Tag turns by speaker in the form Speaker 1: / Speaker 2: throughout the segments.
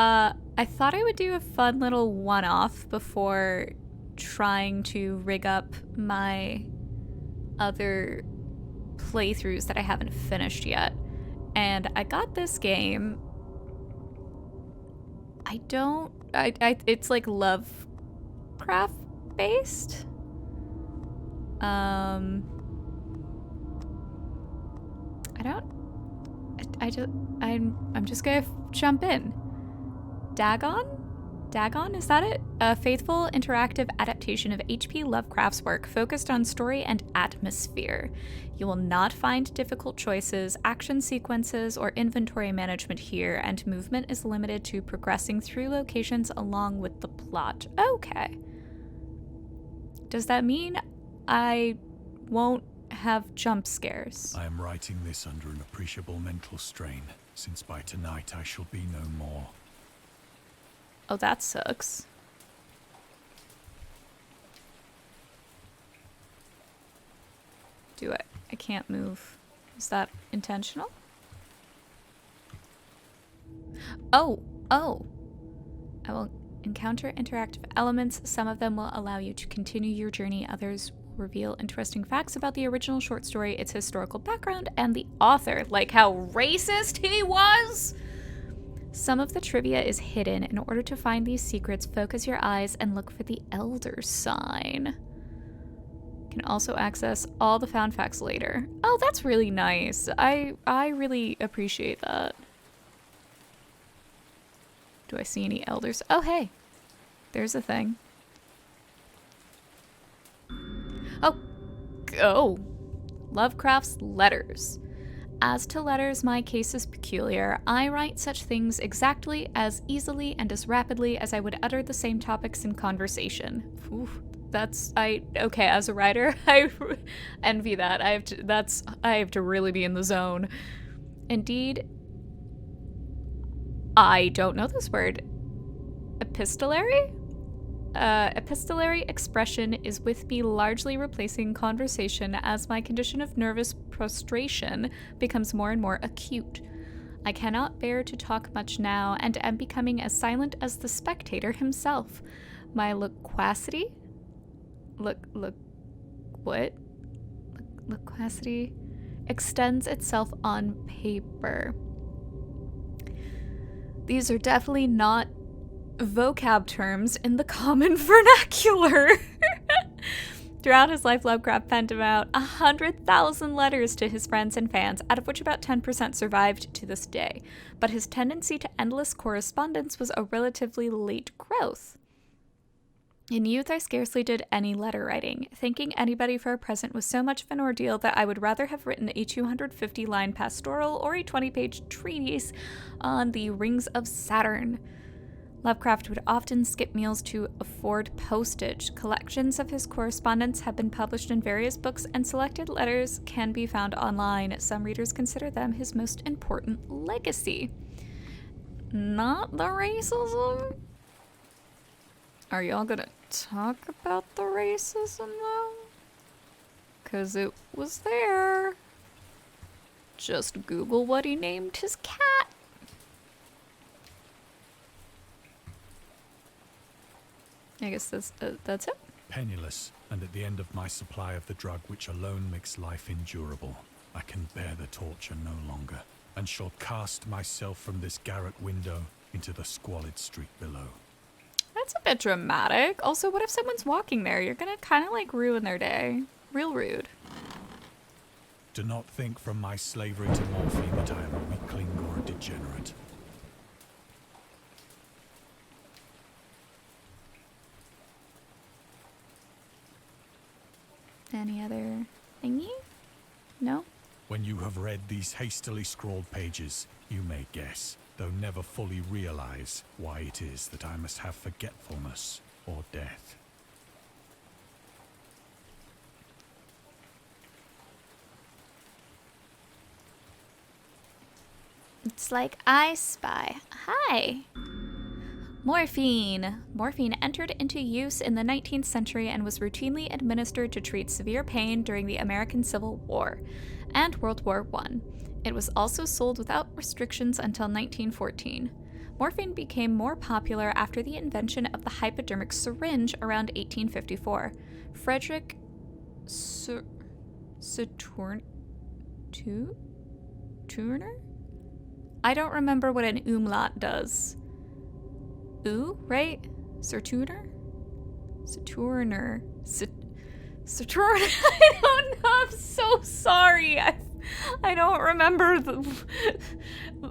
Speaker 1: I thought I would do a fun little one-off before trying to rig up my other playthroughs that I haven't finished yet. And I got this game. It's like Lovecraft based. I'm just gonna jump in. Dagon, is that it? A faithful, interactive adaptation of H.P. Lovecraft's work focused on story and atmosphere. You will not find difficult choices, action sequences, or inventory management here, and movement is limited to progressing through locations along with the plot. Okay. Does that mean I won't have jump scares?
Speaker 2: I am writing this under an appreciable mental strain, since by tonight I shall be no more.
Speaker 1: Oh, that sucks. Do it. I can't move. Is that intentional? Oh. I will encounter interactive elements. Some of them will allow you to continue your journey. Others will reveal interesting facts about the original short story, its historical background, and the author. Like how racist he was? Some of the trivia is hidden. In order to find these secrets, focus your eyes and look for the Elder sign. You can also access all the found facts later. Oh, that's really nice. I really appreciate that. Do I see any elders? Oh, hey. There's a thing. Oh. Lovecraft's letters. As to letters, my case is peculiar. I write such things exactly as easily and as rapidly as I would utter the same topics in conversation. Oof, okay, as a writer, I envy that. I have to really be in the zone. Indeed, I don't know this word. Epistolary? Epistolary expression is with me largely replacing conversation as my condition of nervous prostration becomes more and more acute. I cannot bear to talk much now and am becoming as silent as the spectator himself. My loquacity? Loquacity extends itself on paper. These are definitely not vocab terms in the common vernacular. Throughout his life, Lovecraft penned about 100,000 letters to his friends and fans, out of which about 10% survived to this day. But his tendency to endless correspondence was a relatively late growth. In youth, I scarcely did any letter writing. Thanking anybody for a present was so much of an ordeal that I would rather have written a 250-line pastoral or a 20-page treatise on the rings of Saturn. Lovecraft would often skip meals to afford postage. Collections of his correspondence have been published in various books, and selected letters can be found online. Some readers consider them his most important legacy. Not the racism? Are y'all gonna talk about the racism, though? 'Cause it was there. Just Google what he named his cat. I guess that's it.
Speaker 2: Penniless, and at the end of my supply of the drug which alone makes life endurable, I can bear the torture no longer, and shall cast myself from this garret window into the squalid street below.
Speaker 1: That's a bit dramatic. Also, what if someone's walking there? You're gonna kind of like ruin their day. Real rude.
Speaker 2: Do not think from my slavery to morphine that I am a weakling or a degenerate.
Speaker 1: Any other thingy? No?
Speaker 2: When you have read these hastily scrawled pages, you may guess, though never fully realize, why it is that I must have forgetfulness or death.
Speaker 1: It's like I Spy. Hi! Morphine. Morphine entered into use in the 19th century and was routinely administered to treat severe pain during the American Civil War and World War I. It was also sold without restrictions until 1914. Morphine became more popular after the invention of the hypodermic syringe around 1854. Frederick Turner? I don't remember what an umlaut does. Ooh, right? Saturner? Saturner. Saturn. I don't know. I'm so sorry. I don't remember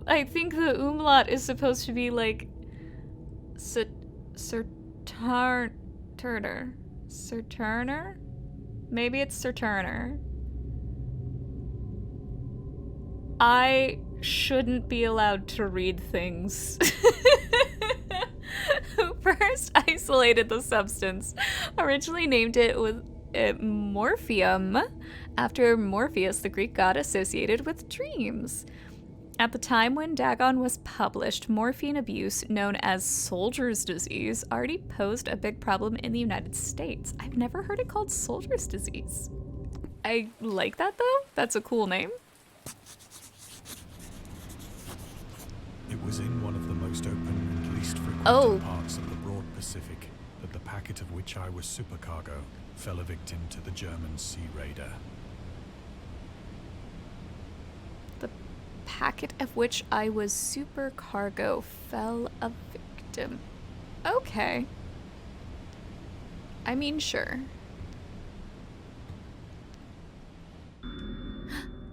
Speaker 1: I think the umlaut is supposed to be like Turner. Maybe it's Sir Turner. I shouldn't be allowed to read things. Who first isolated the substance, originally named it with morphium, after Morpheus, the Greek god associated with dreams. At the time when Dagon was published, morphine abuse, known as soldier's disease, already posed a big problem in the United States. I've never heard it called soldier's disease. I like that though. That's a cool name.
Speaker 2: It was in one of the most open and least frequented parts of the broad Pacific that the packet of which I was supercargo fell a victim to the German sea raider.
Speaker 1: The packet of which I was supercargo fell a victim. Okay. I mean, sure.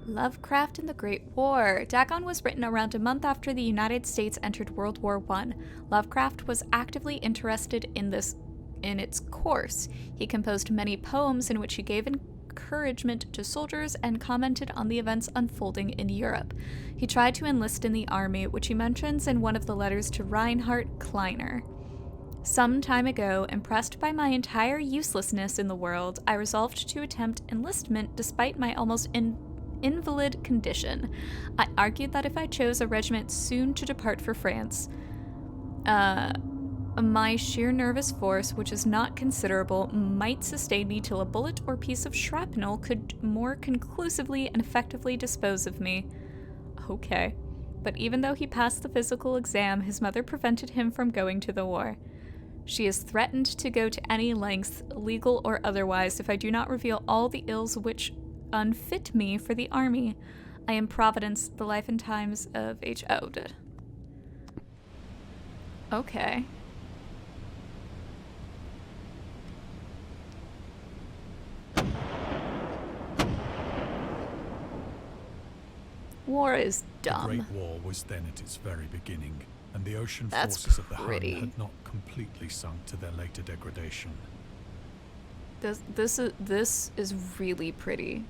Speaker 1: Lovecraft and the Great War. Dagon was written around a month after the United States entered World War I. Lovecraft was actively interested in its course. He composed many poems in which he gave encouragement to soldiers and commented on the events unfolding in Europe. He tried to enlist in the army, which he mentions in one of the letters to Reinhard Kleiner. Some time ago, impressed by my entire uselessness in the world, I resolved to attempt enlistment despite my almost invalid condition. I argued that if I chose a regiment soon to depart for France, my sheer nervous force, which is not considerable, might sustain me till a bullet or piece of shrapnel could more conclusively and effectively dispose of me. Okay. But even though he passed the physical exam, his mother prevented him from going to the war. She has threatened to go to any lengths, legal or otherwise, if I do not reveal all the ills which unfit me for the army. I am Providence, the life and times of H.O. Okay. War is dumb.
Speaker 2: The Great War was then at its very beginning, and the ocean forces of the Hun had not completely sunk to their later degradation.
Speaker 1: This is really pretty.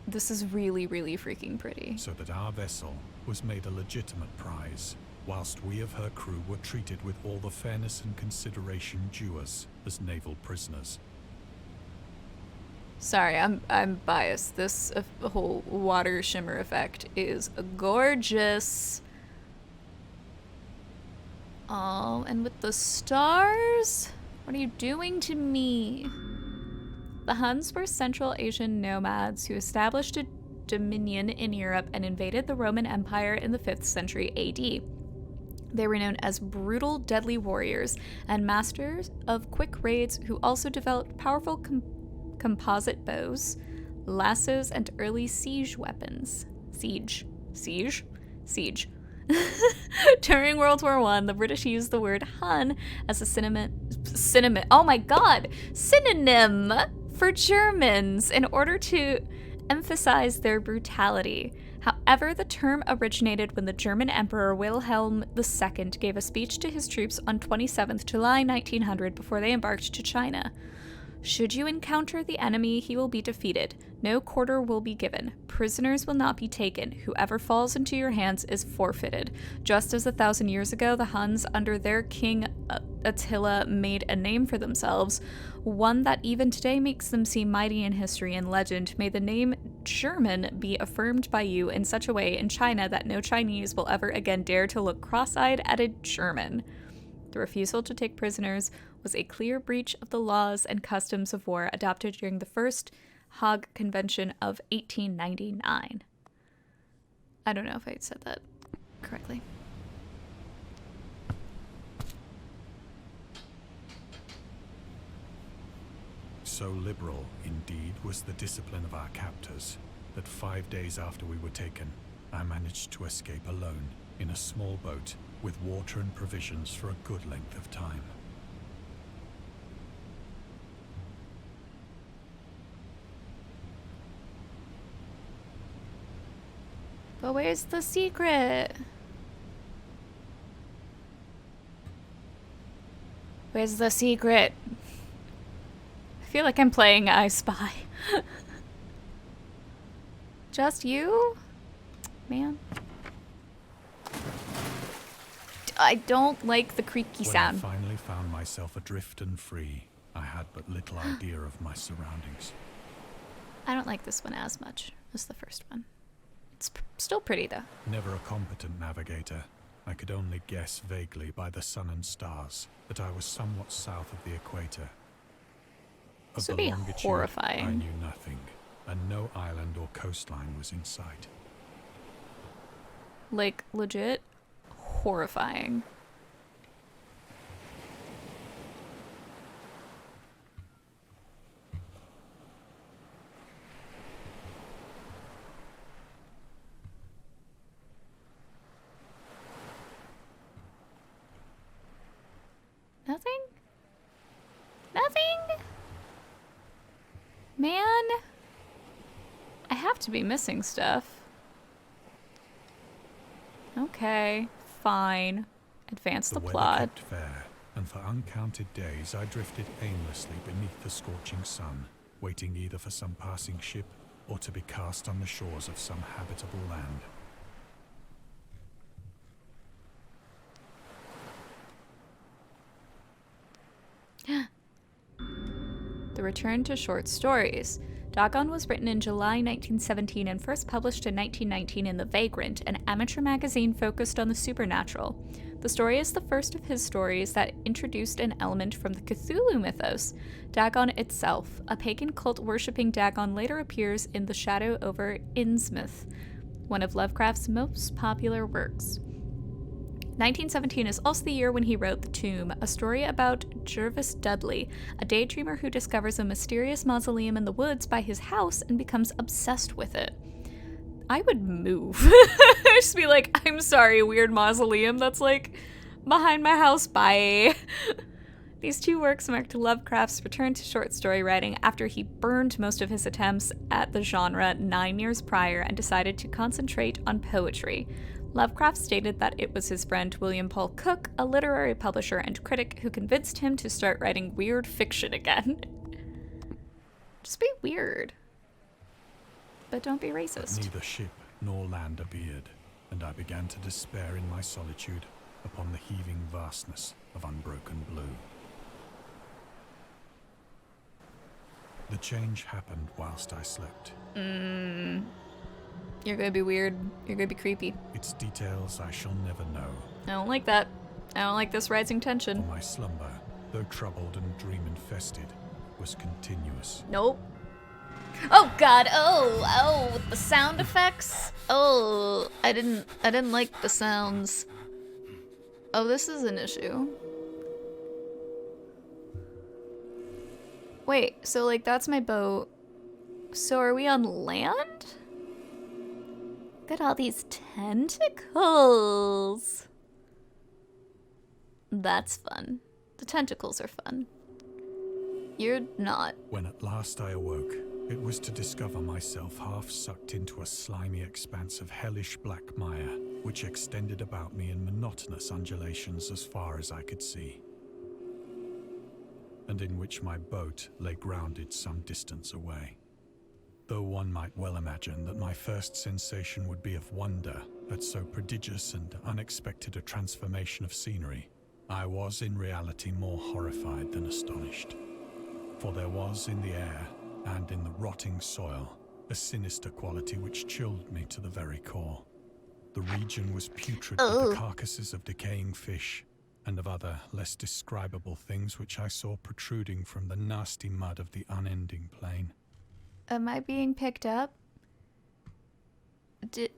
Speaker 1: This is really, really freaking pretty.
Speaker 2: So that our vessel was made a legitimate prize, whilst we of her crew were treated with all the fairness and consideration due us as naval prisoners.
Speaker 1: Sorry, I'm biased. This whole water shimmer effect is gorgeous. Oh, and with the stars? What are you doing to me? The Huns were Central Asian nomads who established a dominion in Europe and invaded the Roman Empire in the 5th century AD. They were known as brutal, deadly warriors and masters of quick raids who also developed powerful composite bows, lassos, and early siege weapons. Siege. During World War I, the British used the word Hun as a synonym for Germans in order to emphasize their brutality. However, the term originated when the German Emperor Wilhelm II gave a speech to his troops on 27th July 1900 before they embarked to China. Should you encounter the enemy, he will be defeated. No quarter will be given. Prisoners will not be taken. Whoever falls into your hands is forfeited. Just as 1,000 years ago, the Huns, under their king Attila, made a name for themselves, one that even today makes them seem mighty in history and legend, may the name German be affirmed by you in such a way in China that no Chinese will ever again dare to look cross-eyed at a German. The refusal to take prisoners was a clear breach of the laws and customs of war adopted during the First Hague Convention of 1899. I don't know if I said that correctly.
Speaker 2: So liberal, indeed, was the discipline of our captors, that 5 days after we were taken, I managed to escape alone in a small boat with water and provisions for a good length of time.
Speaker 1: But where's the secret? Where's the secret? I feel like I'm playing I Spy. Just you? Man. I don't like the creaky sound.
Speaker 2: When I finally found myself adrift and free, I had but little idea of my surroundings.
Speaker 1: I don't like this one as much as the first one. It's still pretty though.
Speaker 2: Never a competent navigator, I could only guess vaguely by the sun and stars that I was somewhat south of the equator.
Speaker 1: This
Speaker 2: Of
Speaker 1: would
Speaker 2: the
Speaker 1: be
Speaker 2: longitude,
Speaker 1: horrifying.
Speaker 2: I knew nothing, and no island or coastline was in sight.
Speaker 1: Like, legit horrifying. Nothing? Nothing? Man. I have to be missing stuff. Okay, fine. Advance the
Speaker 2: weather
Speaker 1: plot.
Speaker 2: kept fair, and for uncounted days I drifted aimlessly beneath the scorching sun, waiting either for some passing ship or to be cast on the shores of some habitable land.
Speaker 1: The Return to Short Stories. Dagon was written in July 1917 and first published in 1919 in The Vagrant, an amateur magazine focused on the supernatural. The story is the first of his stories that introduced an element from the Cthulhu mythos. Dagon itself, a pagan cult worshipping Dagon, later appears in The Shadow over Innsmouth, one of Lovecraft's most popular works. 1917 is also the year when he wrote The Tomb, a story about Jervis Dudley, a daydreamer who discovers a mysterious mausoleum in the woods by his house and becomes obsessed with it. I would move. Just be like, I'm sorry, weird mausoleum that's like behind my house, bye. These two works marked Lovecraft's return to short story writing after he burned most of his attempts at the genre 9 years prior and decided to concentrate on poetry. Lovecraft stated that it was his friend William Paul Cook, a literary publisher and critic, who convinced him to start writing weird fiction again. Just be weird. But don't be racist.
Speaker 2: But neither ship nor land appeared, and I began to despair in my solitude upon the heaving vastness of unbroken blue. The change happened whilst I slept.
Speaker 1: You're gonna be weird. You're gonna be creepy.
Speaker 2: Its details I shall never know.
Speaker 1: I don't like that. I don't like this rising
Speaker 2: For
Speaker 1: tension.
Speaker 2: my slumber, though troubled and dream-infested, was continuous.
Speaker 1: Nope. Oh god, oh, the sound effects. Oh, I didn't like the sounds. Oh, this is an issue. Wait, so like that's my boat. So are we on land? Look at all these tentacles. That's fun. The tentacles are fun. You're not.
Speaker 2: When at last I awoke, it was to discover myself half sucked into a slimy expanse of hellish black mire, which extended about me in monotonous undulations as far as I could see, and in which my boat lay grounded some distance away. Though one might well imagine that my first sensation would be of wonder at so prodigious and unexpected a transformation of scenery, I was in reality more horrified than astonished. For there was in the air and in the rotting soil a sinister quality which chilled me to the very core. The region was putrid with the carcasses of decaying fish and of other less describable things which I saw protruding from the nasty mud of the unending plain.
Speaker 1: Am I being picked up?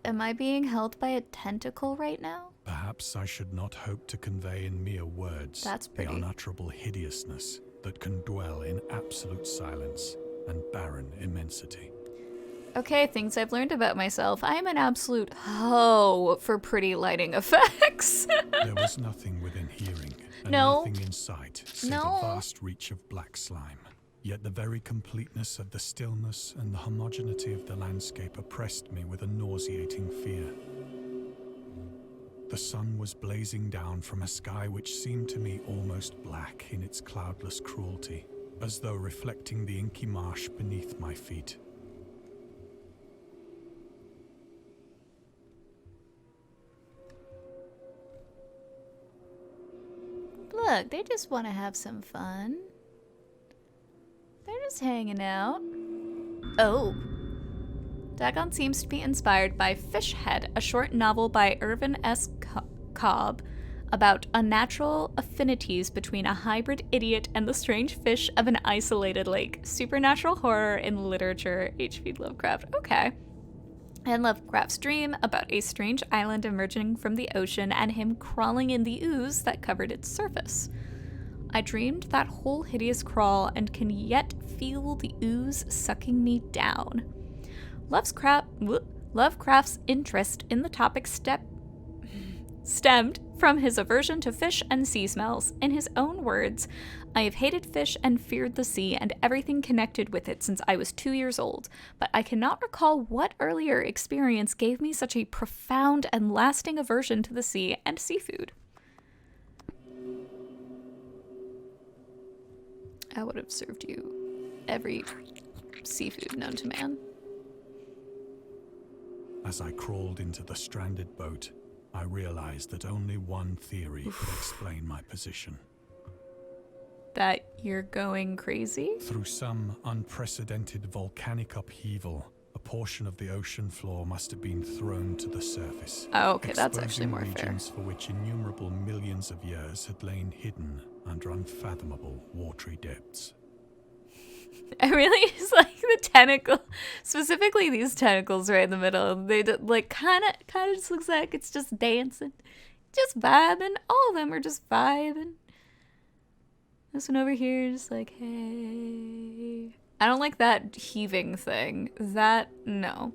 Speaker 1: Am I being held by a tentacle right now?
Speaker 2: Perhaps I should not hope to convey in mere words
Speaker 1: That's
Speaker 2: the
Speaker 1: pretty.
Speaker 2: unutterable hideousness that can dwell in absolute silence and barren immensity.
Speaker 1: Okay, things I've learned about myself. I am an absolute hoe for pretty lighting effects.
Speaker 2: There was nothing within hearing, and
Speaker 1: No.
Speaker 2: nothing in sight, save
Speaker 1: No.
Speaker 2: a vast reach of black slime. Yet the very completeness of the stillness and the homogeneity of the landscape oppressed me with a nauseating fear. The sun was blazing down from a sky which seemed to me almost black in its cloudless cruelty, as though reflecting the inky marsh beneath my feet.
Speaker 1: Look, they just want to have some fun. They're just hanging out. Oh. Dagon seems to be inspired by Fishhead, a short novel by Irvin S. Cobb about unnatural affinities between a hybrid idiot and the strange fish of an isolated lake. Supernatural horror in literature, H.P. Lovecraft. Okay. And Lovecraft's dream about a strange island emerging from the ocean and him crawling in the ooze that covered its surface. I dreamed that whole hideous crawl and can yet feel the ooze sucking me down. Lovecraft's interest in the topic stemmed from his aversion to fish and sea smells. In his own words, I have hated fish and feared the sea and everything connected with it since I was 2 years old, but I cannot recall what earlier experience gave me such a profound and lasting aversion to the sea and seafood. I would have served you every seafood known to man.
Speaker 2: As I crawled into the stranded boat, I realized that only one theory could explain my position.
Speaker 1: That you're going crazy?
Speaker 2: Through some unprecedented volcanic upheaval, a portion of the ocean floor must have been thrown to the surface.
Speaker 1: Oh, okay, that's actually
Speaker 2: exposing
Speaker 1: more fair.
Speaker 2: regions for which innumerable millions of years had lain hidden under unfathomable watery depths.
Speaker 1: I really just like the tentacle, specifically these tentacles right in the middle. They like kind of just looks like it's just dancing, just vibing. All of them are just vibing. This one over here, just like, hey. I don't like that heaving thing. That, no.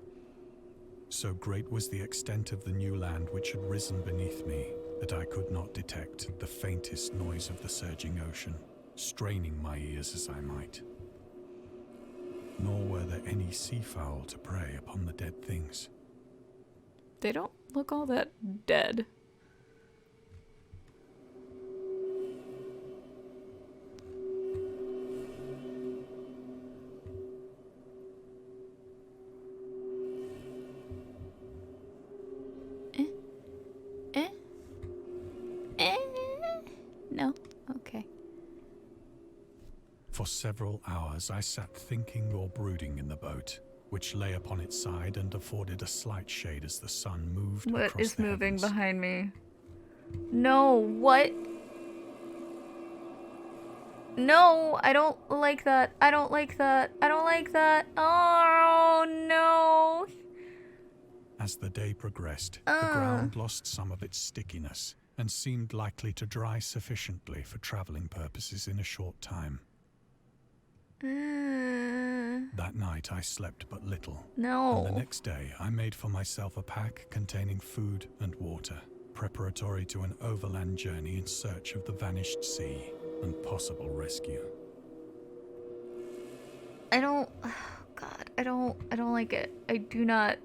Speaker 2: So great was the extent of the new land which had risen beneath me that I could not detect the faintest noise of the surging ocean, straining my ears as I might. Nor were there any seafowl to prey upon the dead things.
Speaker 1: They don't look all that dead. No? Okay.
Speaker 2: For several hours I sat thinking or brooding in the boat, which lay upon its side and afforded a slight shade as the sun moved across
Speaker 1: What is
Speaker 2: the
Speaker 1: moving
Speaker 2: heavens.
Speaker 1: behind me? No, what? No, I don't like that. I don't like that. I don't like that. Oh, no.
Speaker 2: As the day progressed, the ground lost some of its stickiness and seemed likely to dry sufficiently for traveling purposes in a short time. That night I slept but little.
Speaker 1: No.
Speaker 2: And the next day I made for myself a pack containing food and water, preparatory to an overland journey in search of the vanished sea and possible rescue.
Speaker 1: I don't, oh God, I don't like it. I do not,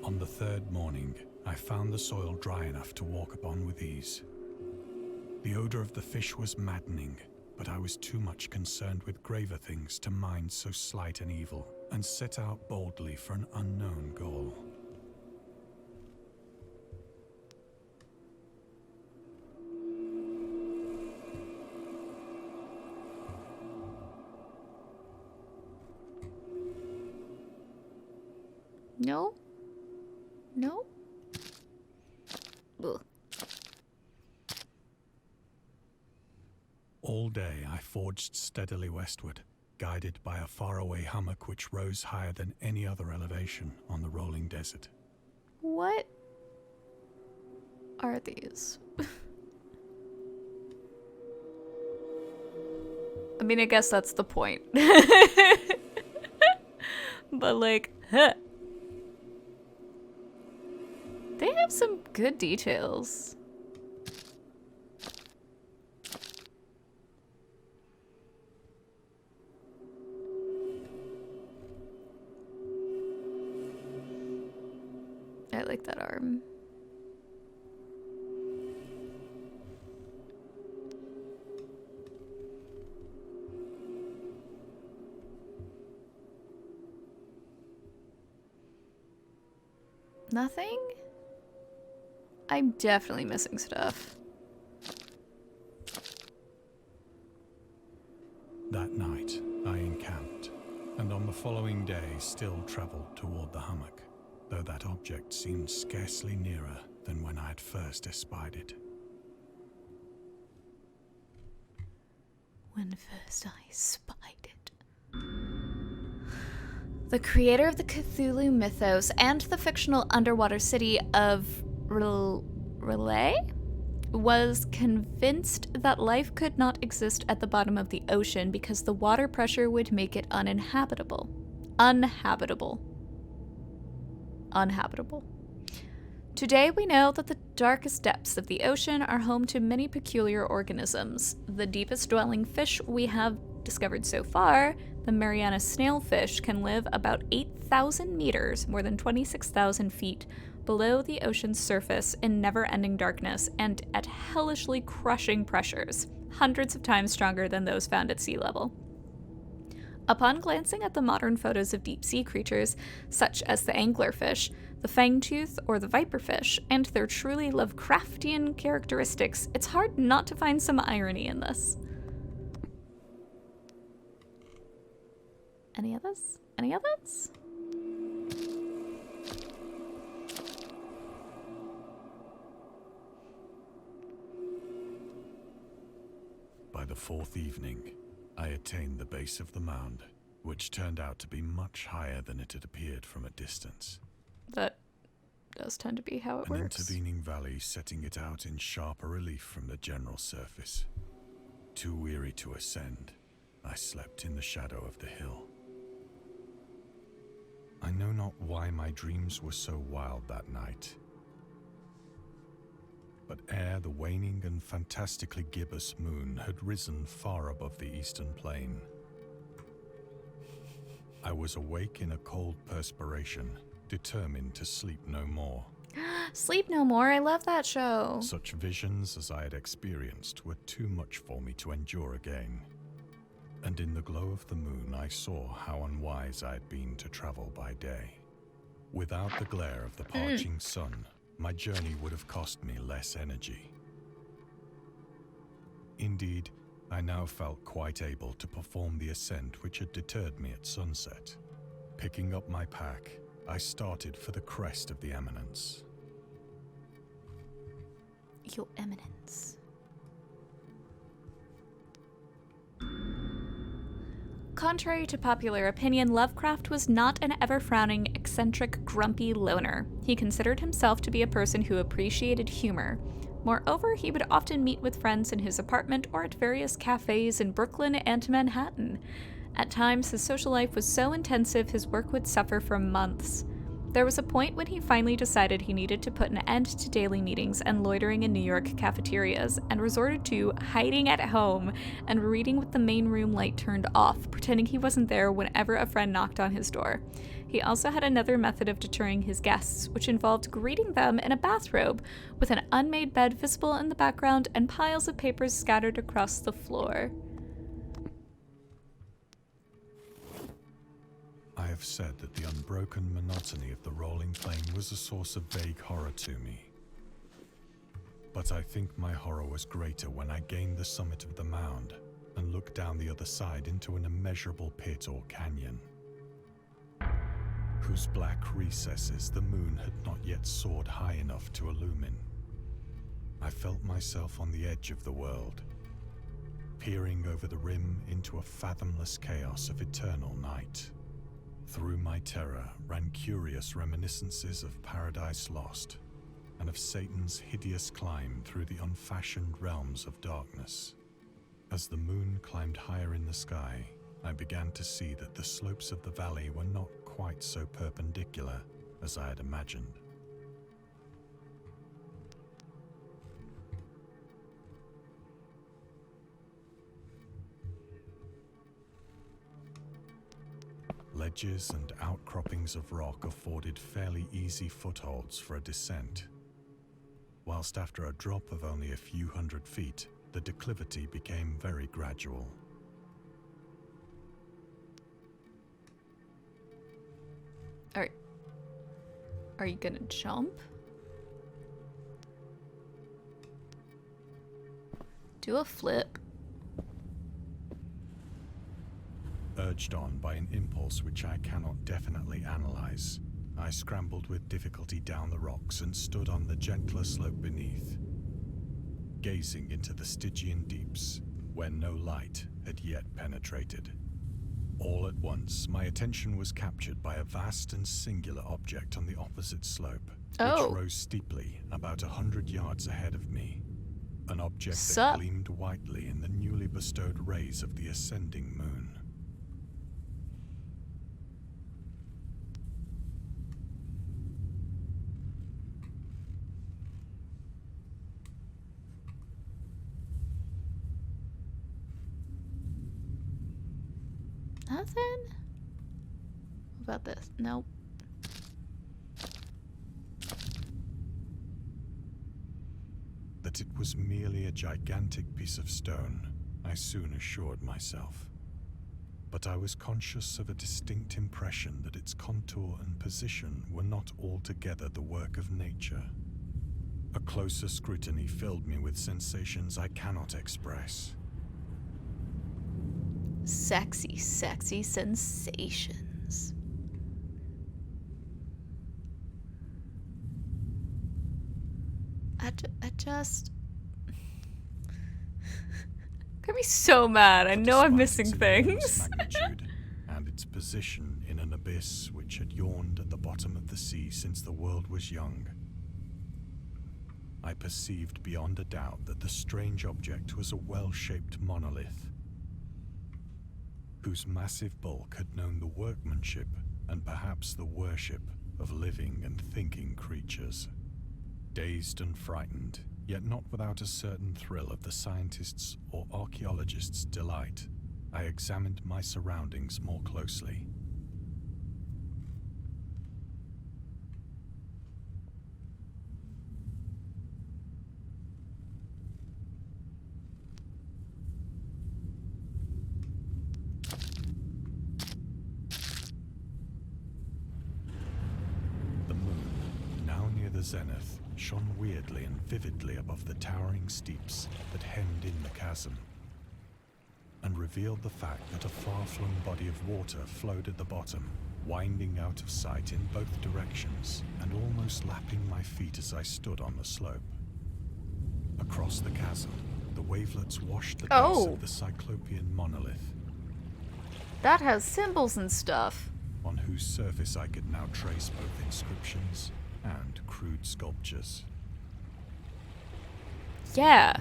Speaker 2: On the third morning, I found the soil dry enough to walk upon with ease. The odor of the fish was maddening, but I was too much concerned with graver things to mind so slight an evil, and set out boldly for an unknown goal.
Speaker 1: no, no. Ugh.
Speaker 2: All day I forged steadily westward, guided by a faraway hummock which rose higher than any other elevation on the rolling desert.
Speaker 1: What are these? I mean, I guess that's the point. But like, huh. They have some good details. I like that arm. Nothing? I'm definitely missing stuff.
Speaker 2: That night, I encamped, and on the following day still travelled toward the hummock, though that object seemed scarcely nearer than when I had first espied it.
Speaker 1: When first I spied it. The creator of the Cthulhu mythos and the fictional underwater city of Relay was convinced that life could not exist at the bottom of the ocean because the water pressure would make it uninhabitable. Uninhabitable. Today we know that the darkest depths of the ocean are home to many peculiar organisms. The deepest dwelling fish we have discovered so far, the Mariana snailfish, can live about 8,000 meters, more than 26,000 feet, below the ocean's surface in never-ending darkness and at hellishly crushing pressures, hundreds of times stronger than those found at sea level. Upon glancing at the modern photos of deep-sea creatures, such as the anglerfish, the fangtooth, or the viperfish, and their truly Lovecraftian characteristics, it's hard not to find some irony in this. Any others? Any others?
Speaker 2: By the fourth evening, I attained the base of the mound, which turned out to be much higher than it had appeared from a distance.
Speaker 1: That does tend to be how it
Speaker 2: An
Speaker 1: works.
Speaker 2: intervening valley setting it out in sharper relief from the general surface. Too weary to ascend, I slept in the shadow of the hill. I know not why my dreams were so wild that night. But ere the waning and fantastically gibbous moon had risen far above the eastern plain, I was awake in a cold perspiration, determined to sleep no more.
Speaker 1: Sleep No More, I love that show.
Speaker 2: Such visions as I had experienced were too much for me to endure again. And in the glow of the moon I saw how unwise I had been to travel by day. Without the glare of the parching sun, my journey would have cost me less energy. Indeed, I now felt quite able to perform the ascent which had deterred me at sunset. Picking up my pack, I started for the crest of the eminence.
Speaker 1: Your Eminence. Contrary to popular opinion, Lovecraft was not an ever-frowning, eccentric, grumpy loner. He considered himself to be a person who appreciated humor. Moreover, he would often meet with friends in his apartment or at various cafes in Brooklyn and Manhattan. At times, his social life was so intensive his work would suffer for months. There was a point when he finally decided he needed to put an end to daily meetings and loitering in New York cafeterias, and resorted to hiding at home and reading with the main room light turned off, pretending he wasn't there whenever a friend knocked on his door. He also had another method of deterring his guests, which involved greeting them in a bathrobe, with an unmade bed visible in the background and piles of papers scattered across the floor.
Speaker 2: I have said that the unbroken monotony of the rolling plain was a source of vague horror to me. But I think my horror was greater when I gained the summit of the mound and looked down the other side into an immeasurable pit or canyon, whose black recesses the moon had not yet soared high enough to illumine. I felt myself on the edge of the world, peering over the rim into a fathomless chaos of eternal night. Through my terror ran curious reminiscences of Paradise Lost, and of Satan's hideous climb through the unfashioned realms of darkness. As the moon climbed higher in the sky, I began to see that the slopes of the valley were not quite so perpendicular as I had imagined. Ledges and outcroppings of rock afforded fairly easy footholds for a descent, whilst after a drop of only a few hundred feet, the declivity became very gradual.
Speaker 1: Are you gonna jump? Do a flip.
Speaker 2: Urged on by an impulse which I cannot definitely analyze, I scrambled with difficulty down the rocks and stood on the gentler slope beneath, gazing into the Stygian deeps, where no light had yet penetrated. All at once, my attention was captured by a vast and singular object on the opposite slope, which rose steeply about 100 yards ahead of me. An object that gleamed whitely in the newly bestowed rays of the ascending moon.
Speaker 1: Nothing? What about this? Nope.
Speaker 2: That it was merely a gigantic piece of stone, I soon assured myself. But I was conscious of a distinct impression that its contour and position were not altogether the work of nature. A closer scrutiny filled me with sensations I cannot express.
Speaker 1: Sexy, sexy sensations. I just... I'm gonna be so mad. I know I'm missing things.
Speaker 2: Magnitude and its position in an abyss which had yawned at the bottom of the sea since the world was young, I perceived beyond a doubt that the strange object was a well-shaped monolith, whose massive bulk had known the workmanship and perhaps the worship of living and thinking creatures. Dazed and frightened, yet not without a certain thrill of the scientist's or archaeologist's delight, I examined my surroundings more closely. The moon, now near the zenith, shone weirdly and vividly above the towering steeps that hemmed in the chasm, and revealed the fact that a far-flung body of water flowed at the bottom, winding out of sight in both directions and almost lapping my feet as I stood on the slope. Across the chasm, the wavelets washed the base of the Cyclopean monolith,
Speaker 1: That has symbols and stuff.
Speaker 2: on whose surface I could now trace both inscriptions and crude sculptures.
Speaker 1: Yeah.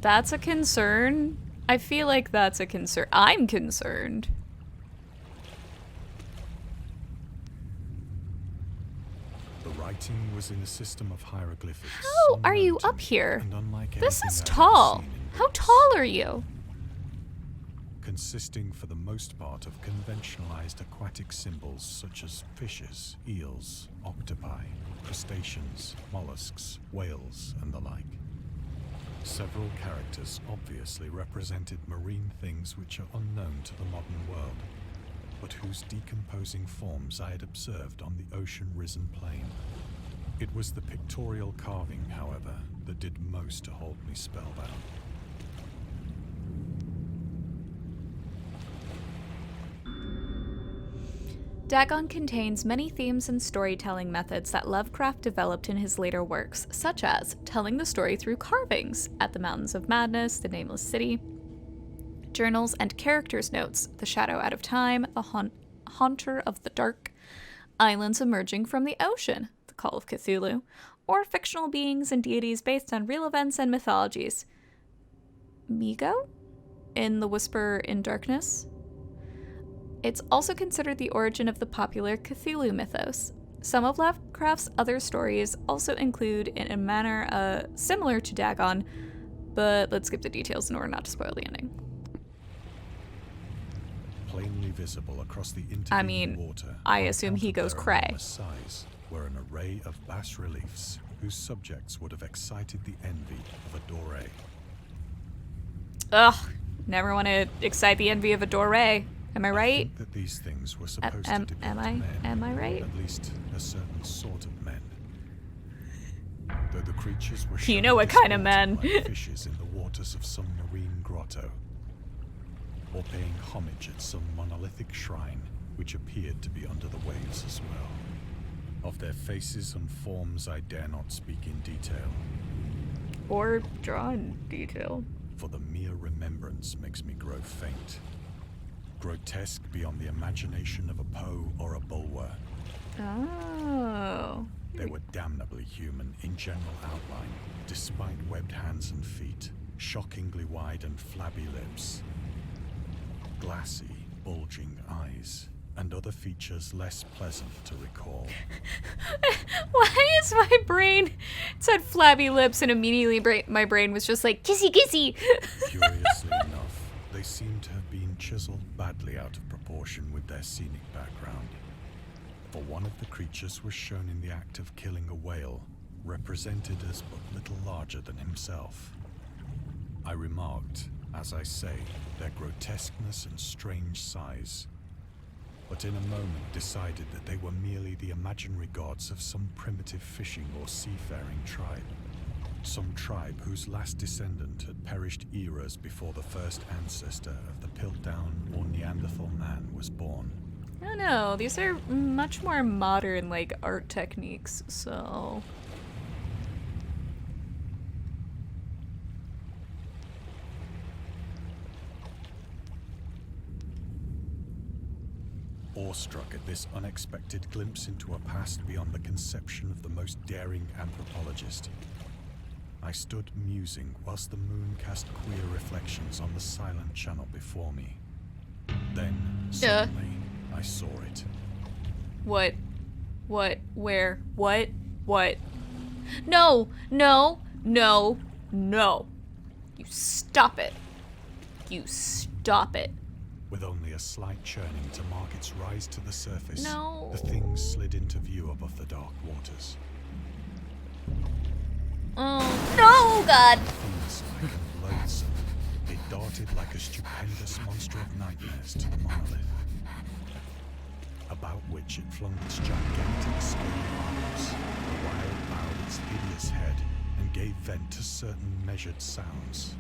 Speaker 1: That's a concern. I feel like that's a concern. I'm concerned.
Speaker 2: The writing was in a system of hieroglyphics.
Speaker 1: How are you
Speaker 2: unknown
Speaker 1: up
Speaker 2: to me
Speaker 1: here?
Speaker 2: and unlike
Speaker 1: This
Speaker 2: anything
Speaker 1: is
Speaker 2: I'd ever
Speaker 1: tall.
Speaker 2: seen in
Speaker 1: How
Speaker 2: books,
Speaker 1: tall are you?
Speaker 2: consisting for the most part of conventionalized aquatic symbols such as fishes, eels, octopi, crustaceans, mollusks, whales, and the like. Several characters obviously represented marine things which are unknown to the modern world, but whose decomposing forms I had observed on the ocean-risen plain. It was the pictorial carving, however, that did most to hold me spellbound.
Speaker 1: Dagon contains many themes and storytelling methods that Lovecraft developed in his later works, such as telling the story through carvings at the Mountains of Madness, the Nameless City, journals and characters' notes, The Shadow Out of Time, The Haunter of the Dark, islands emerging from the ocean, The Call of Cthulhu, or fictional beings and deities based on real events and mythologies. Migo? In The Whisper in Darkness? It's also considered the origin of the popular Cthulhu mythos. Some of Lovecraft's other stories also include, in a manner similar to Dagon, but let's skip the details in order not to spoil the ending.
Speaker 2: Plainly visible across the intervening water,
Speaker 1: I assume he goes cray.
Speaker 2: Size were an array of bas-reliefs whose subjects would have excited the envy of a doré.
Speaker 1: Ugh, never want to excite the envy of a doré. Am I right?
Speaker 2: I think that these things were supposed to depict men.
Speaker 1: Am I right?
Speaker 2: At least a certain sort of men. Though the creatures were
Speaker 1: you know what kind of men.
Speaker 2: like fishes in the waters of some marine grotto, or paying homage at some monolithic shrine which appeared to be under the waves as well. Of their faces and forms I dare not speak in detail.
Speaker 1: Or draw in detail.
Speaker 2: For the mere remembrance makes me grow faint. Grotesque beyond the imagination of a Poe or a Bulwer.
Speaker 1: Oh.
Speaker 2: They were damnably human in general outline, despite webbed hands and feet, shockingly wide and flabby lips, glassy, bulging eyes, and other features less pleasant to recall.
Speaker 1: Why is my brain... It said flabby lips and immediately my brain was just like, kissy kissy!
Speaker 2: Curiously enough, they seem to have been chiseled badly out of proportion with their scenic background. For one of the creatures was shown in the act of killing a whale, represented as but little larger than himself. I remarked, as I say, their grotesqueness and strange size, but in a moment decided that they were merely the imaginary gods of some primitive fishing or seafaring tribe. Some tribe whose last descendant had perished eras before the first ancestor of the Piltdown or Neanderthal man was born.
Speaker 1: I don't know, these are much more modern, like, art techniques, so...
Speaker 2: Awestruck at this unexpected glimpse into a past beyond the conception of the most daring anthropologist, I stood musing whilst the moon cast queer reflections on the silent channel before me. Then, suddenly, I saw it.
Speaker 1: What? Where? What? No! No! No! No! You stop it. You stop it.
Speaker 2: With only a slight churning to mark its rise to the surface,
Speaker 1: No.
Speaker 2: the thing slid into view above the dark waters.
Speaker 1: Oh, no, God!
Speaker 2: Fiend-like and loathsome, it darted like a stupendous monster of nightmares to the monolith, about which it flung its gigantic scaly arms, the while bowed its hideous head, and gave vent to certain measured sounds.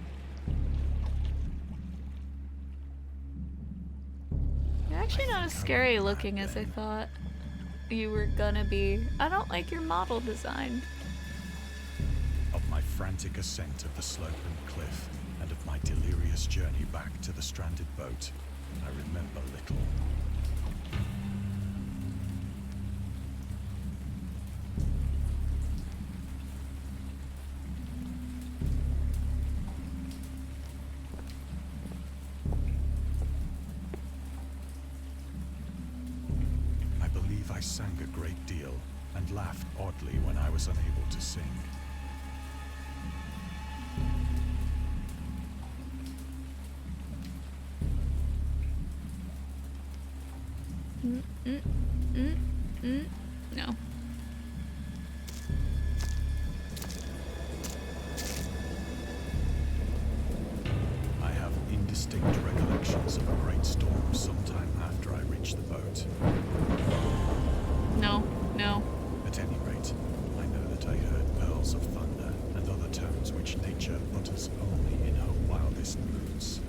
Speaker 1: You're actually not as scary looking as I thought you were gonna be. I don't like your model design.
Speaker 2: Of my frantic ascent of the slope and cliff, and of my delirious journey back to the stranded boat, I remember little. I believe I sang a great deal, and laughed oddly when I was unable to sing.
Speaker 1: No.
Speaker 2: I have indistinct recollections of a great storm sometime after I reached the boat.
Speaker 1: No.
Speaker 2: At any rate, I know that I heard pearls of thunder and other tones which nature utters only in her wildest moods.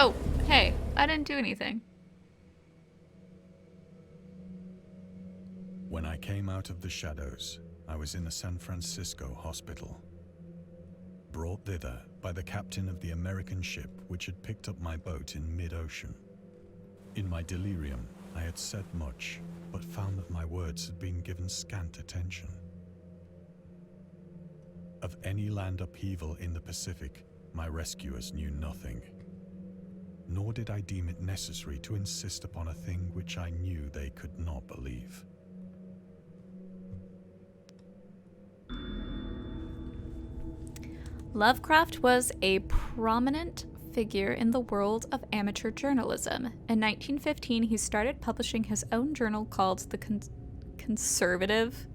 Speaker 1: Oh, hey, I didn't do anything.
Speaker 2: When I came out of the shadows, I was in a San Francisco hospital. Brought thither by the captain of the American ship which had picked up my boat in mid-ocean. In my delirium, I had said much, but found that my words had been given scant attention. Of any land upheaval in the Pacific, my rescuers knew nothing. Nor did I deem it necessary to insist upon a thing which I knew they could not believe.
Speaker 1: Lovecraft was a prominent figure in the world of amateur journalism. In 1915, he started publishing his own journal called The Conservative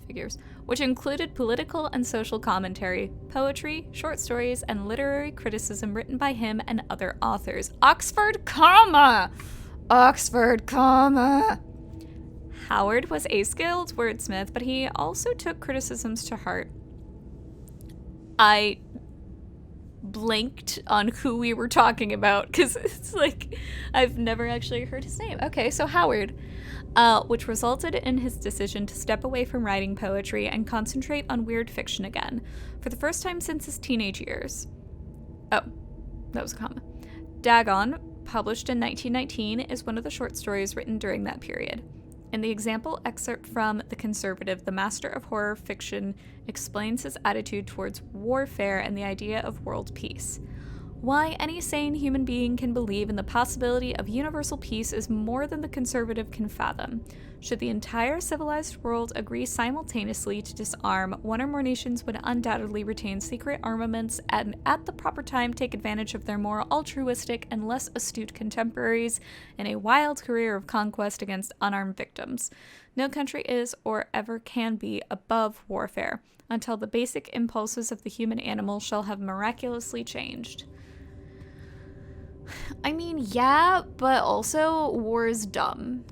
Speaker 1: Figures, which included political and social commentary, poetry, short stories, and literary criticism written by him and other authors. Oxford, comma! Oxford, comma! Howard was a skilled wordsmith, but he also took criticisms to heart. I blanked on who we were talking about because it's like I've never actually heard his name. Okay, so Howard, which resulted in his decision to step away from writing poetry and concentrate on weird fiction again, for the first time since his teenage years. Oh, that was a comma. Dagon, published in 1919, is one of the short stories written during that period. In the example excerpt from The Conservative, the master of horror fiction explains his attitude towards warfare and the idea of world peace. Why any sane human being can believe in the possibility of universal peace is more than the conservative can fathom. Should the entire civilized world agree simultaneously to disarm, one or more nations would undoubtedly retain secret armaments and at the proper time take advantage of their more altruistic and less astute contemporaries in a wild career of conquest against unarmed victims. No country is or ever can be above warfare until the basic impulses of the human animal shall have miraculously changed. I mean, yeah, but also war is dumb.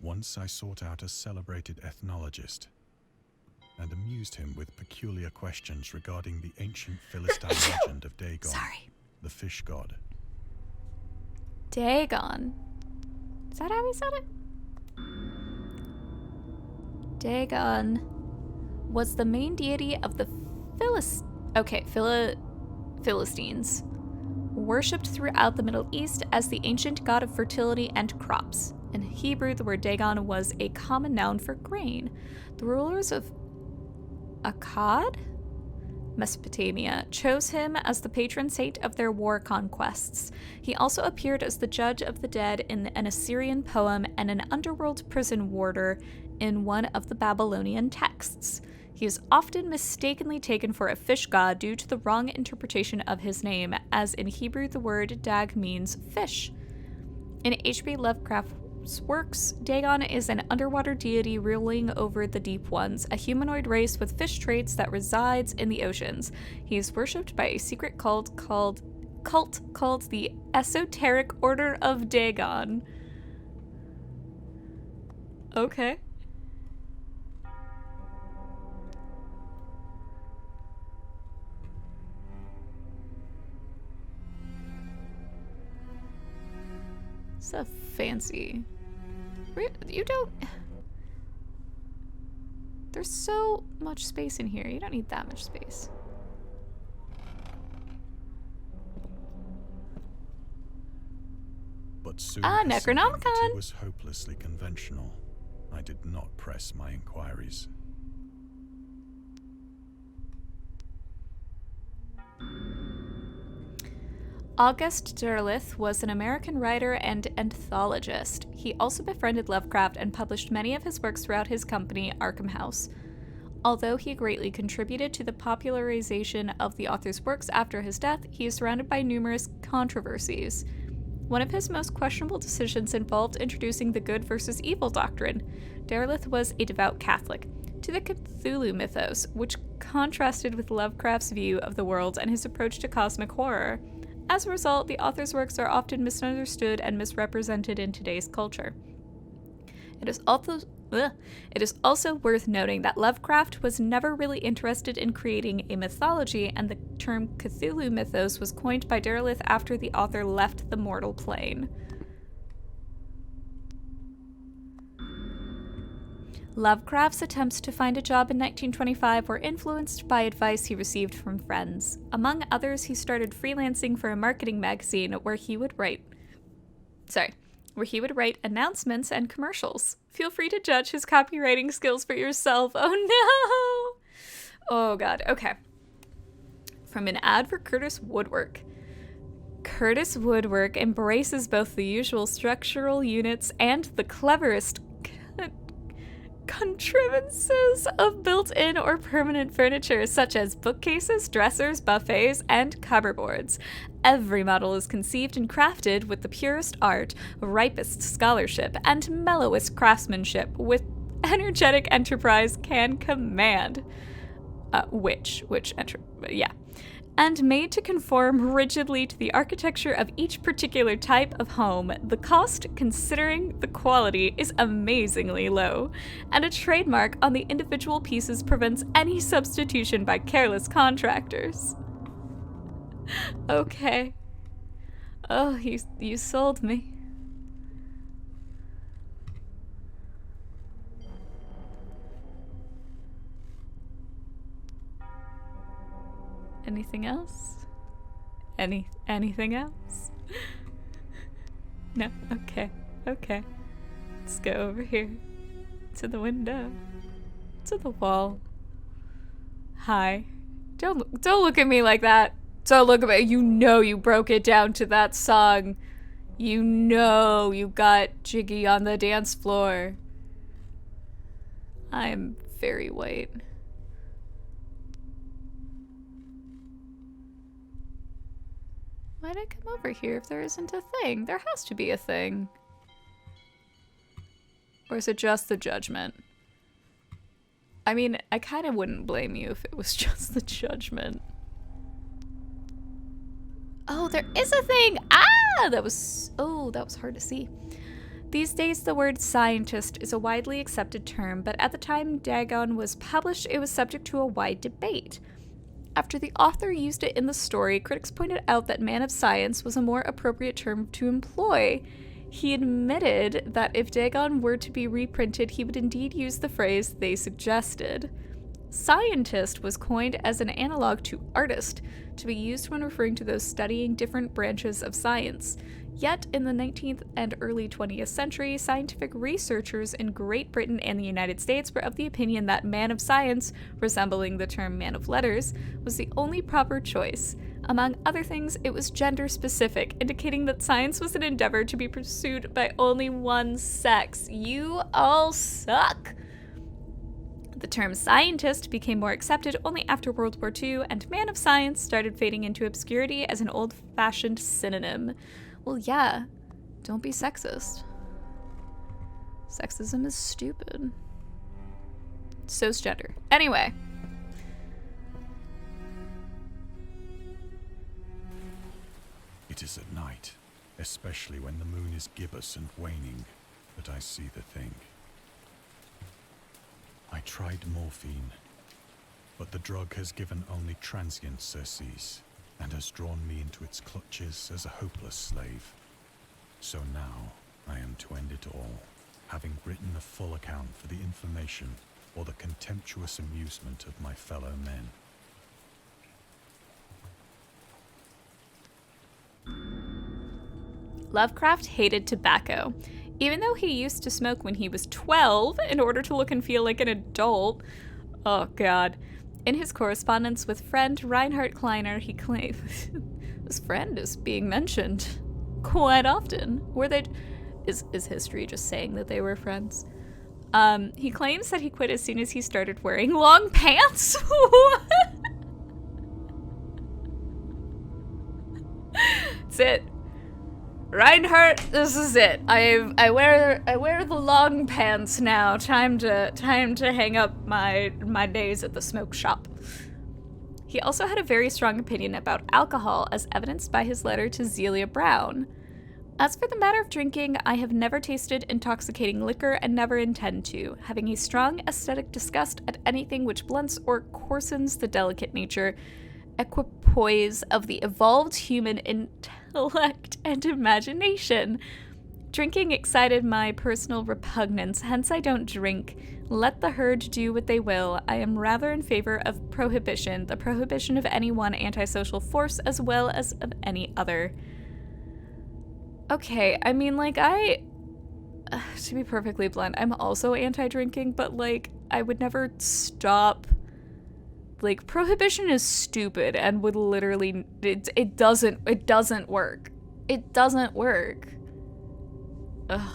Speaker 2: Once I sought out a celebrated ethnologist and amused him with peculiar questions regarding the ancient Philistine legend of Dagon, the fish god.
Speaker 1: Dagon. Is that how he said it? Dagon was the main deity of the Philistines, worshipped throughout the Middle East as the ancient god of fertility and crops. In Hebrew, the word Dagon was a common noun for grain. The rulers of Akkad, Mesopotamia, chose him as the patron saint of their war conquests. He also appeared as the judge of the dead in an Assyrian poem and an underworld prison warder in one of the Babylonian texts. He is often mistakenly taken for a fish god due to the wrong interpretation of his name, as in Hebrew the word dag means fish. In H.P. Lovecraft's works, Dagon is an underwater deity ruling over the deep ones, a humanoid race with fish traits that resides in the oceans. He is worshipped by a secret cult called the Esoteric Order of Dagon. Okay. So fancy. You don't... There's so much space in here. You don't need that much space.
Speaker 2: But soon
Speaker 1: Necronomicon!
Speaker 2: It was hopelessly conventional. I did not press my inquiries.
Speaker 1: August Derleth was an American writer and anthologist. He also befriended Lovecraft and published many of his works throughout his company, Arkham House. Although he greatly contributed to the popularization of the author's works after his death, he is surrounded by numerous controversies. One of his most questionable decisions involved introducing the good versus evil doctrine. Derleth was a devout Catholic to the Cthulhu mythos, which contrasted with Lovecraft's view of the world and his approach to cosmic horror. As a result, the author's works are often misunderstood and misrepresented in today's culture. It is also It is also worth noting that Lovecraft was never really interested in creating a mythology, and the term Cthulhu mythos was coined by Derleth after the author left the mortal plane. Lovecraft's attempts to find a job in 1925 were influenced by advice he received from friends. Among others, he started freelancing for a marketing magazine where he would write announcements and commercials. Feel free to judge his copywriting skills for yourself. Oh no! Oh god, okay. From an ad for Curtis Woodwork. Curtis Woodwork embraces both the usual structural units and the cleverest contrivances of built-in or permanent furniture, such as bookcases, dressers, buffets, and cupboards. Every model is conceived and crafted with the purest art, ripest scholarship, and mellowest craftsmanship, with energetic enterprise can command. And made to conform rigidly to the architecture of each particular type of home. The cost, considering the quality, is amazingly low, and a trademark on the individual pieces prevents any substitution by careless contractors. Okay. Oh, you sold me. Anything else? Anything else? No? Okay. Okay. Let's go over here. To the window. To the wall. Hi. Don't look at me like that. Don't look at me. You know you broke it down to that song. You know you got jiggy on the dance floor. I'm very white. Why'd I come over here if there isn't a thing? There has to be a thing. Or is it just the judgment? I mean, I kind of wouldn't blame you if it was just the judgment. Oh, there is a thing! Ah! That was hard to see. These days, the word scientist is a widely accepted term, but at the time Dagon was published, it was subject to a wide debate. After the author used it in the story, critics pointed out that man of science was a more appropriate term to employ. He admitted that if Dagon were to be reprinted, he would indeed use the phrase they suggested. Scientist was coined as an analog to artist, to be used when referring to those studying different branches of science. Yet, in the 19th and early 20th century, scientific researchers in Great Britain and the United States were of the opinion that man of science, resembling the term man of letters, was the only proper choice. Among other things, it was gender-specific, indicating that science was an endeavor to be pursued by only one sex. You all suck! The term scientist became more accepted only after World War II, and man of science started fading into obscurity as an old-fashioned synonym. Well, yeah, don't be sexist. Sexism is stupid. So's gender. Anyway.
Speaker 2: It is at night, especially when the moon is gibbous and waning, that I see the thing. I tried morphine, but the drug has given only transient surcease, and has drawn me into its clutches as a hopeless slave. So now I am to end it all, having written a full account for the information or the contemptuous amusement of my fellow men.
Speaker 1: Lovecraft hated tobacco. Even though he used to smoke when he was 12 in order to look and feel like an adult. Oh god. In his correspondence with friend Reinhard Kleiner, he claimed this friend is being mentioned quite often. Is history just saying that they were friends? He claims that he quit as soon as he started wearing long pants. That's it. Reinhardt, this is it. I wear the long pants now. Time to hang up my days at the smoke shop. He also had a very strong opinion about alcohol, as evidenced by his letter to Zelia Brown. As for the matter of drinking, I have never tasted intoxicating liquor and never intend to, having a strong aesthetic disgust at anything which blunts or coarsens the delicate nature, equipoise of the evolved human intellect and imagination. Drinking excited my personal repugnance, hence I don't drink. Let the herd do what they will. I am rather in favor of prohibition, the prohibition of any one antisocial force as well as of any other. Okay, I mean, like, to be perfectly blunt, I'm also anti-drinking, but, like, I would never stop. Like, prohibition is stupid and would literally, it doesn't work. It doesn't work. Ugh.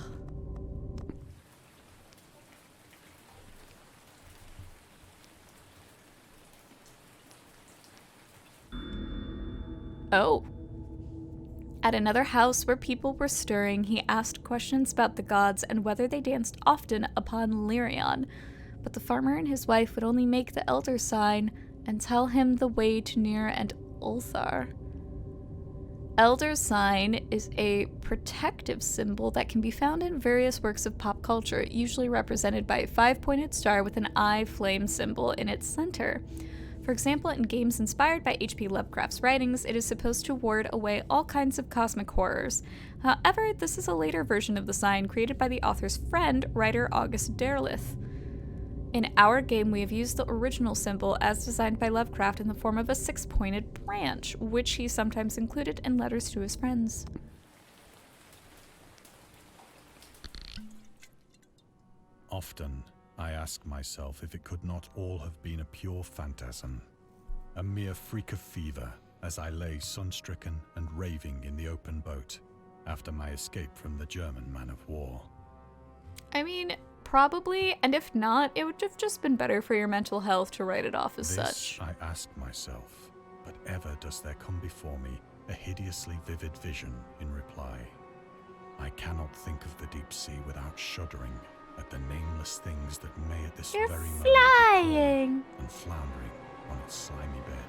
Speaker 1: Oh. At another house where people were stirring, he asked questions about the gods and whether they danced often upon Lyrion. But the farmer and his wife would only make the elder sign and tell him the way to Nir and Ulthar. Elder sign is a protective symbol that can be found in various works of pop culture, usually represented by a 5-pointed star with an eye flame symbol in its center. For example, in games inspired by H.P. Lovecraft's writings, it is supposed to ward away all kinds of cosmic horrors. However, this is a later version of the sign created by the author's friend, writer August Derleth. In our game, we have used the original symbol as designed by Lovecraft in the form of a 6-pointed branch, which he sometimes included in letters to his friends.
Speaker 2: Often, I ask myself if it could not all have been a pure phantasm, a mere freak of fever, as I lay sun-stricken and raving in the open boat after my escape from the German man-of-war.
Speaker 1: I mean, probably, and if not, it would have just been better for your mental health to write it off as such.
Speaker 2: I ask myself, but ever does there come before me a hideously vivid vision in reply. I cannot think of the deep sea without shuddering at the nameless things that may at this very moment be crawling and floundering on its slimy bed,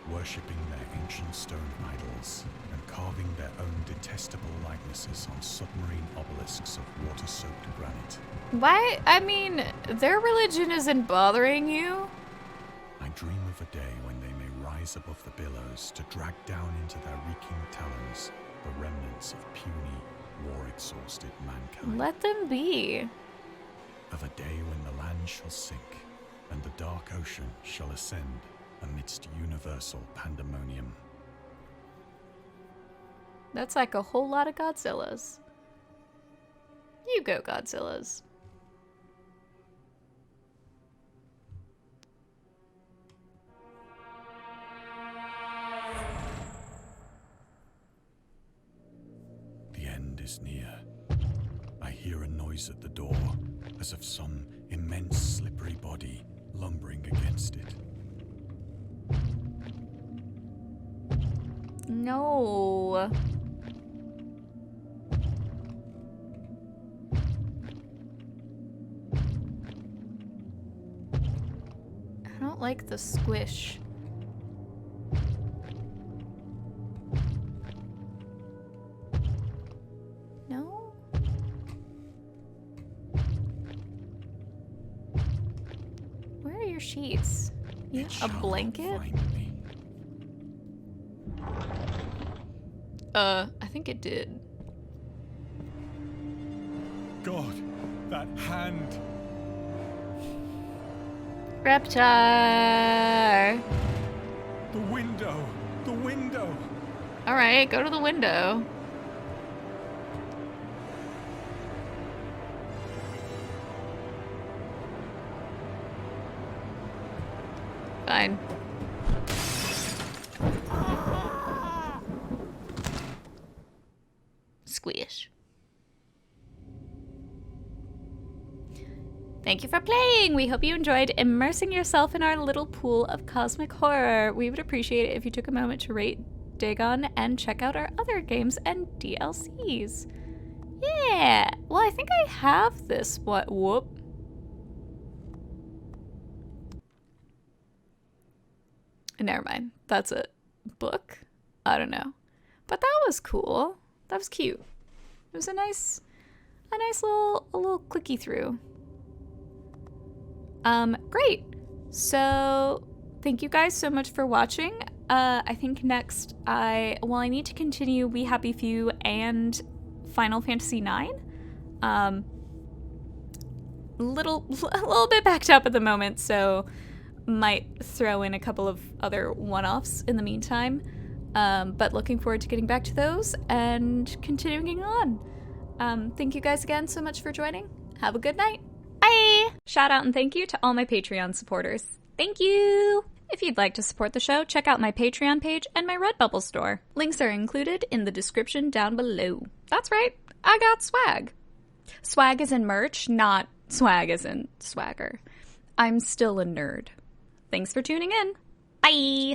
Speaker 2: worshipping their ancient stone idols and carving their own detestable likenesses on submarine obelisks of water-soaked granite.
Speaker 1: Why? I mean, their religion isn't bothering you.
Speaker 2: I dream of a day when they may rise above the billows to drag down into their reeking talons the remnants of puny, war-exhausted mankind.
Speaker 1: Let them be.
Speaker 2: Of a day when the land shall sink and the dark ocean shall ascend amidst universal pandemonium.
Speaker 1: That's like a whole lot of Godzillas. You go, Godzillas.
Speaker 2: The end is near. I hear a noise at the door, as of some immense slippery body lumbering against it.
Speaker 1: No. I don't like the squish. No? Where are your sheets? You have a blanket? I think it did.
Speaker 2: God, that hand!
Speaker 1: Reptar!
Speaker 2: The window! The window!
Speaker 1: Alright, go to the window. Fine. Squish. Thank you for playing! We hope you enjoyed immersing yourself in our little pool of cosmic horror. We would appreciate it if you took a moment to rate Dagon and check out our other games and DLCs. Yeah! Well, I think I have this. What? Whoop. Never mind. That's a book? I don't know. But that was cool. That was cute. It was a nice little clicky through. Great. So thank you guys so much for watching. I think next I need to continue We Happy Few and Final Fantasy IX. A little bit backed up at the moment, so might throw in a couple of other one-offs in the meantime. But looking forward to getting back to those and continuing on. Thank you guys again so much for joining. Have a good night. Bye! Shout out and thank you to all my Patreon supporters. Thank you! If you'd like to support the show, check out my Patreon page and my Redbubble store. Links are included in the description down below. That's right, I got swag. Swag is in merch, not swag as in swagger. I'm still a nerd. Thanks for tuning in. Bye!